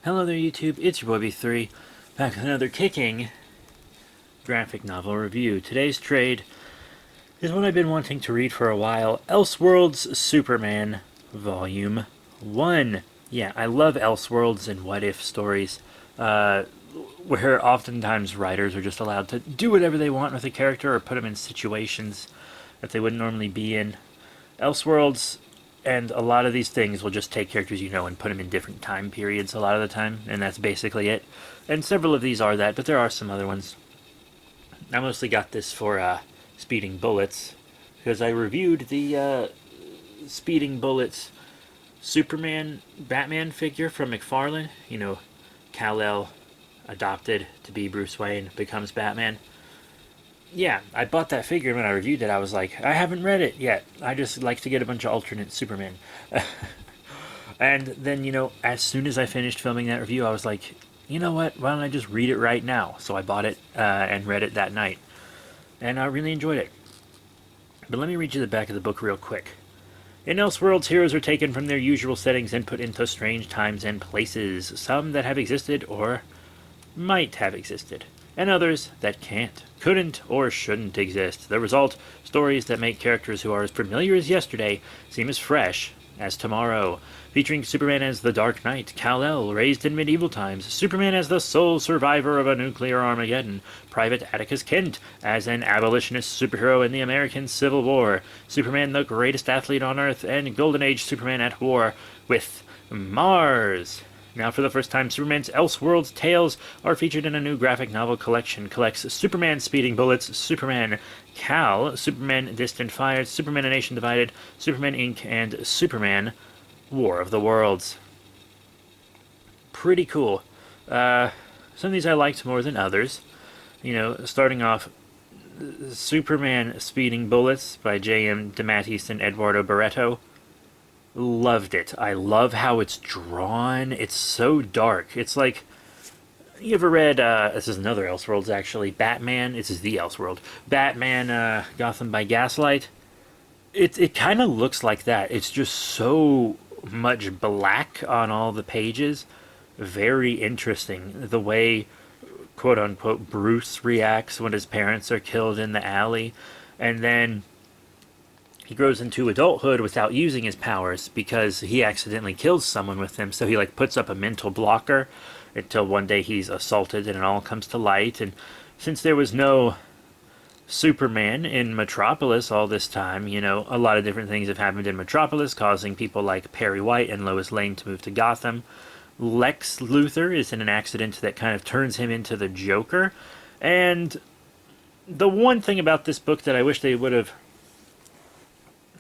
Hello there YouTube, it's your boy B3, back with another kicking graphic novel review. Today's trade is one I've been wanting to read for a while, Elseworlds Superman Volume 1. Yeah, I love Elseworlds and what-if stories, where oftentimes writers are just allowed to do whatever they want with a character or put them in situations that they wouldn't normally be in. Elseworlds and a lot of these things will just take characters you know and put them in different time periods a lot of the time, and that's basically it. And several of these are that, but there are some other ones. I mostly got this for Speeding Bullets, because I reviewed the Speeding Bullets Superman Batman figure from McFarlane. You know, Kal-El, adopted to be Bruce Wayne, becomes Batman. Yeah, I bought that figure, and when I reviewed it, I was like, I haven't read it yet. I just like to get a bunch of alternate Superman. And then, you know, as soon as I finished filming that review, I was like, you know what, why don't I just read it right now? So I bought it and read it that night. And I really enjoyed it. But let me read you the back of the book real quick. In Elseworlds, heroes are taken from their usual settings and put into strange times and places, some that have existed or might have existed, and others that can't, couldn't, or shouldn't exist. The result, stories that make characters who are as familiar as yesterday seem as fresh as tomorrow. Featuring Superman as the Dark Knight, Kal-El, raised in medieval times, Superman as the sole survivor of a nuclear Armageddon, Private Atticus Kent as an abolitionist superhero in the American Civil War, Superman the greatest athlete on Earth, and Golden Age Superman at war with Mars. Now, for the first time, Superman's Elseworlds tales are featured in a new graphic novel collection. Collects Superman Speeding Bullets, Superman Kal, Superman Distant Fires, Superman A Nation Divided, Superman Inc., and Superman War of the Worlds. Pretty cool. Some of these I liked more than others. You know, starting off, Superman Speeding Bullets by J.M. DeMatteis and Eduardo Barreto. Loved it. I love how it's drawn. It's so dark. It's like, you ever read, this is another Elseworlds actually, Batman, this is the Elseworld, Batman Gotham by Gaslight. It kind of looks like that. It's just so much black on all the pages. Very interesting. The way, quote unquote, Bruce reacts when his parents are killed in the alley. And then he grows into adulthood without using his powers because he accidentally kills someone with them. So he like puts up a mental blocker until one day he's assaulted and it all comes to light. And since there was no Superman in Metropolis all this time, you know, a lot of different things have happened in Metropolis, causing people like Perry White and Lois Lane to move to Gotham. Lex Luthor is in an accident that kind of turns him into the Joker. And the one thing about this book that I wish they would have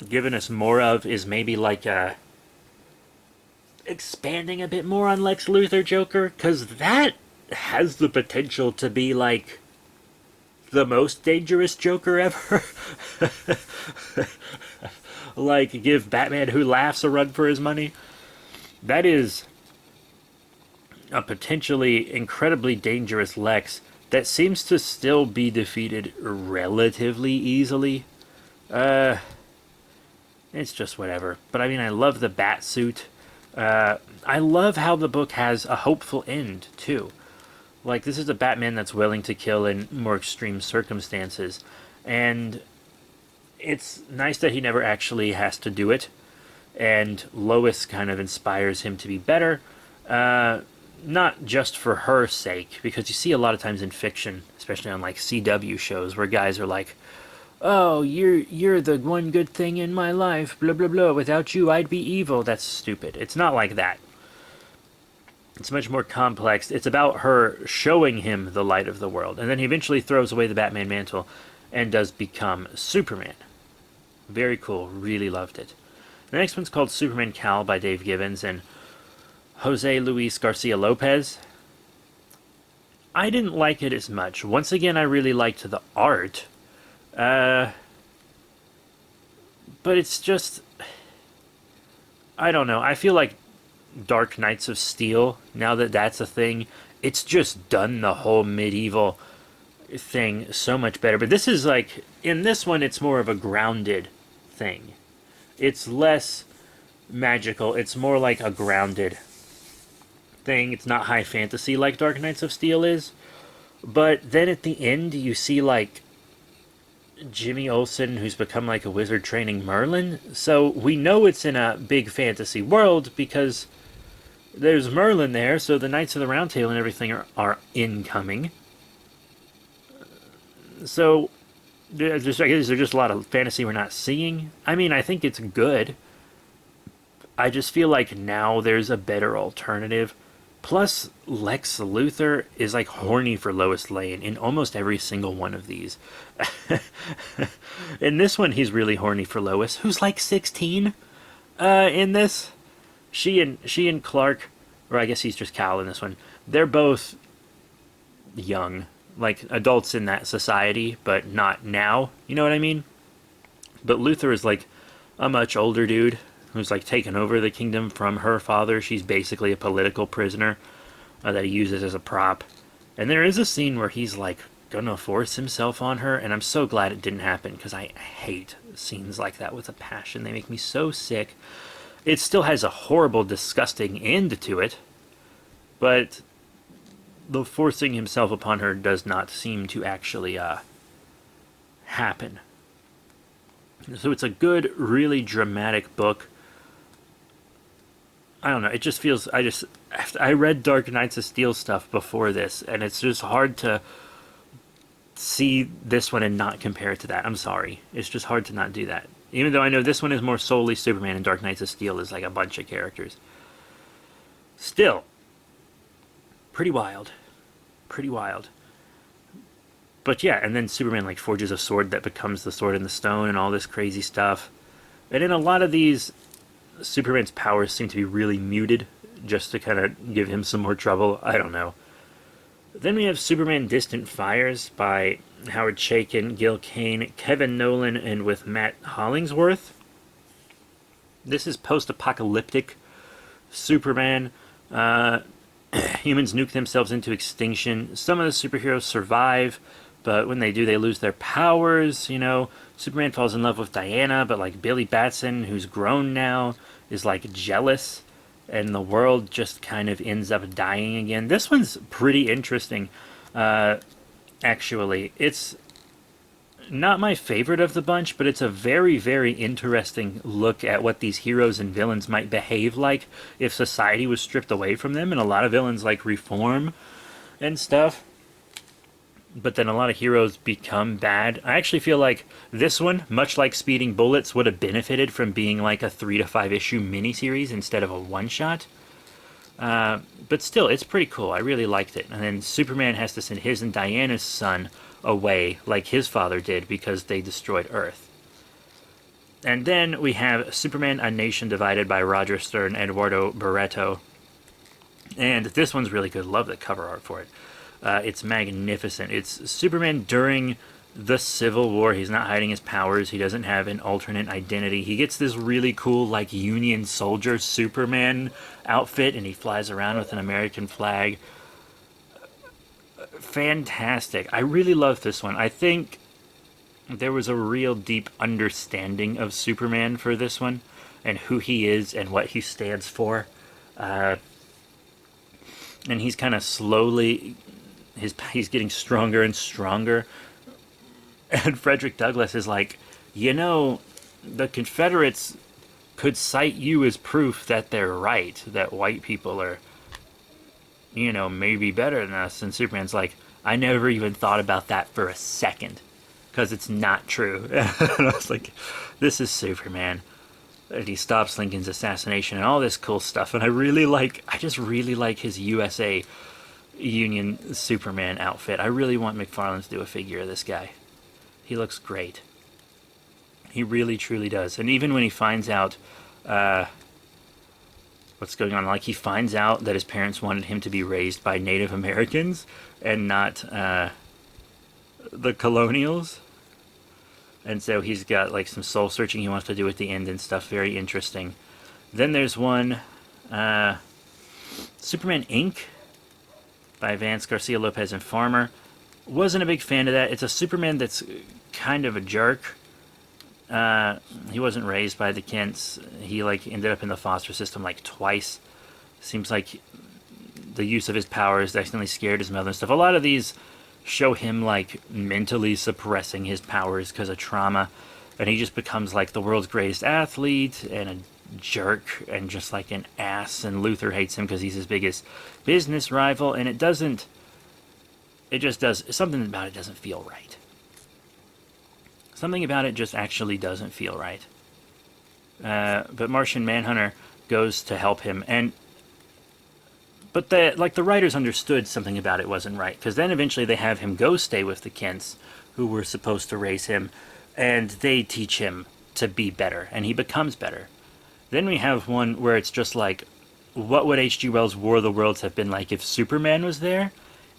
given us more of is maybe like expanding a bit more on Lex Luthor Joker, because that has the potential to be like the most dangerous Joker ever. Like, give Batman Who Laughs a run for his money. That is a potentially incredibly dangerous Lex that seems to still be defeated relatively easily. It's just whatever. But I mean, I love the bat suit. I love how the book has a hopeful end, too. Like, this is a Batman that's willing to kill in more extreme circumstances. And it's nice that he never actually has to do it. And Lois kind of inspires him to be better. Not just for her sake, because you see a lot of times in fiction, especially on like CW shows, where guys are like, oh, you're the one good thing in my life, blah, blah, blah. Without you, I'd be evil. That's stupid. It's not like that. It's much more complex. It's about her showing him the light of the world. And then he eventually throws away the Batman mantle and does become Superman. Very cool. Really loved it. The next one's called Superman Kal by Dave Gibbons and Jose Luis Garcia Lopez. I didn't like it as much. Once again, I really liked the art. But it's just, I don't know. I feel like Dark Knights of Steel, now that that's a thing, it's just done the whole medieval thing so much better. But this is like, in this one, it's more of a grounded thing. It's less magical. It's more like a grounded thing. It's not high fantasy like Dark Knights of Steel is. But then at the end, you see, like, Jimmy Olsen, who's become like a wizard training Merlin. So we know it's in a big fantasy world because there's Merlin there, so the Knights of the Round Table and everything are incoming. So I guess there's just a lot of fantasy we're not seeing. I mean, I think it's good. I just feel like now there's a better alternative. Plus, Lex Luthor is like horny for Lois Lane in almost every single one of these. In this one, he's really horny for Lois, who's like 16. In this, she and Clark, or I guess he's just Kal in this one. They're both young, like adults in that society, but not now. You know what I mean? But Luthor is like a much older dude who's like taken over the kingdom from her father. She's basically a political prisoner that he uses as a prop. And there is a scene where he's like gonna force himself on her, and I'm so glad it didn't happen because I hate scenes like that with a passion. They make me so sick. It still has a horrible, disgusting end to it, but the forcing himself upon her does not seem to actually happen. So it's a good, really dramatic book. I don't know, it just feels, I read Dark Knights of Steel stuff before this, and it's just hard to see this one and not compare it to that. I'm sorry. It's just hard to not do that. Even though I know this one is more solely Superman and Dark Knights of Steel is like a bunch of characters. Still, pretty wild. Pretty wild. But yeah, and then Superman like forges a sword that becomes the sword in the stone and all this crazy stuff. And in a lot of these, Superman's powers seem to be really muted just to kind of give him some more trouble. I don't know. Then we have Superman Distant Fires by Howard Chaykin, Gil Kane, Kevin Nolan, and with Matt Hollingsworth. This is post-apocalyptic Superman. Humans nuke themselves into extinction. Some of the superheroes survive, but when they do, they lose their powers. You know, Superman falls in love with Diana, but like Billy Batson, who's grown now, is like jealous, and the world just kind of ends up dying again. This one's pretty interesting, actually. It's not my favorite of the bunch, but it's a very, very interesting look at what these heroes and villains might behave like if society was stripped away from them, and a lot of villains like reform and stuff. But then a lot of heroes become bad. I actually feel like this one, much like Speeding Bullets, would have benefited from being like a 3 to 5 issue miniseries instead of a one-shot. But still, it's pretty cool. I really liked it. And then Superman has to send his and Diana's son away like his father did because they destroyed Earth. And then we have Superman, A Nation Divided by Roger Stern and Eduardo Barreto. And this one's really good. Love the cover art for it. It's magnificent. It's Superman during the Civil War. He's not hiding his powers. He doesn't have an alternate identity. He gets this really cool, like, Union soldier Superman outfit, and he flies around with an American flag. Fantastic. I really love this one. I think there was a real deep understanding of Superman for this one, and who he is and what he stands for. And he's kind of slowly... He's getting stronger and stronger. And Frederick Douglass is like, you know, the Confederates could cite you as proof that they're right, that white people are, you know, maybe better than us. And Superman's like, I never even thought about that for a second, because it's not true. And I was like, this is Superman. And he stops Lincoln's assassination and all this cool stuff. And I just really like his USA Union Superman outfit. I really want McFarlane to do a figure of this guy. He looks great. He really, truly does. And even when he finds out what's going on, like he finds out that his parents wanted him to be raised by Native Americans and not the colonials. And so he's got like some soul searching he wants to do at the end and stuff. Very interesting. Then there's one, Superman Inc. by Vance Garcia Lopez and Farmer. Wasn't a big fan of that. It's a Superman that's kind of a jerk. He wasn't raised by the Kents. He like ended up in the foster system like twice. Seems like the use of his powers accidentally scared his mother and stuff. A lot of these show him like mentally suppressing his powers because of trauma, and he just becomes like the world's greatest athlete and a jerk and just like an ass, and Luther hates him because he's his biggest business rival, and it just does something about it doesn't feel right. Something about it just actually doesn't feel right. But Martian Manhunter goes to help him, but the writers understood something about it wasn't right, because then eventually they have him go stay with the Kents, who were supposed to raise him, and they teach him to be better, and he becomes better. Then we have one where it's just like, what would H.G. Wells' War of the Worlds have been like if Superman was there?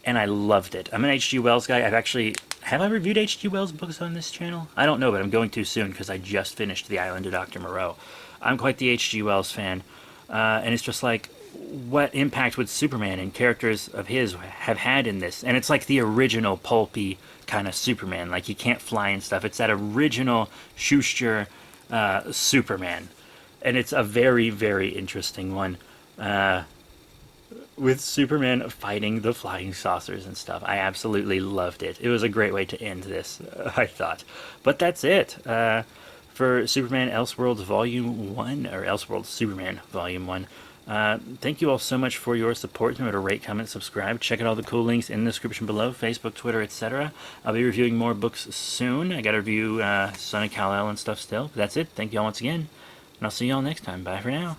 And I loved it. I'm an H.G. Wells guy. Have I reviewed H.G. Wells books on this channel? I don't know, but I'm going to soon because I just finished The Island of Dr. Moreau. I'm quite the H.G. Wells fan, and it's just like, what impact would Superman and characters of his have had in this? And it's like the original pulpy kind of Superman, like he can't fly and stuff. It's that original Schuster Superman, and it's a very, very interesting one. With Superman fighting the flying saucers and stuff. I absolutely loved it. It was a great way to end this, I thought. But that's it for Superman Elseworlds Volume 1, or Elseworlds Superman Volume 1. Thank you all so much for your support. Remember to rate, comment, subscribe. Check out all the cool links in the description below. Facebook, Twitter, etc. I'll be reviewing more books soon. I got to review Son of Kal-El and stuff still. But that's it. Thank you all once again. And I'll see you all next time. Bye for now.